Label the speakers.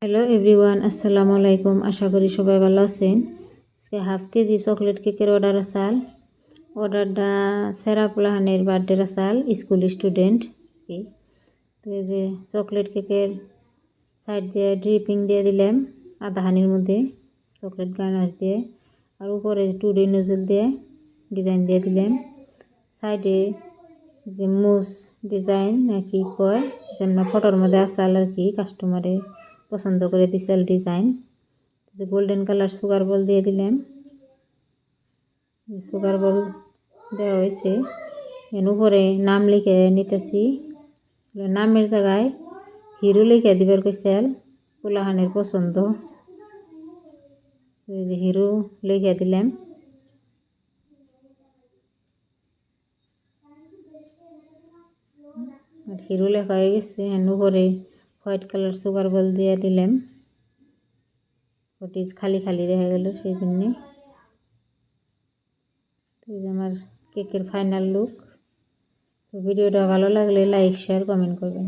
Speaker 1: Hello everyone, আসসালামু আলাইকুম। আশা করি সবাই ভালো আছেন। আজকে হাফ কেজি চকলেট কেকের অর্ডার আসাল। অর্ডারটা সেরা পোলাহানের বার্থডে আসাল, স্কুল স্টুডেন্ট কি। তো এই যে চকলেট কেকের সাইড দিয়ে ড্রিপিং দিয়ে দিলাম আধাহানির মধ্যে চকলেট গার্নাশ দিয়ে, আর উপরে 2D নজল দিয়ে ডিজাইন দিয়ে দিলাম। সাইডে যে মুস ডিজাইন নাকি কয়, যেমন ফটোর মধ্যে আসাল আর কি, কাস্টমারে পছন্দ করে দিছিল ডিজাইন। যে গোল্ডেন কালার সুগার বল দিয়ে দিলাম। সুগার বল দেওয়া হয়েছে, এর উপরে নাম লিখে নিতেছি। নামের জায়গায় হিরো লিখে দিবার কইছিল, পোলাহানের পছন্দ। এই যে হিরো লিখে দিলাম। আর হিরো লেখা হয়ে গেছে, এর উপরে হোয়াইট কালার সুগার বল দিয়ে দিলাম। ওটি খালি খালি দেখা গেল, সেই জন্যে। তো এই যে আমার কেকের ফাইনাল লুক। তো ভিডিওটা ভালো লাগলে লাইক শেয়ার কমেন্ট করবেন।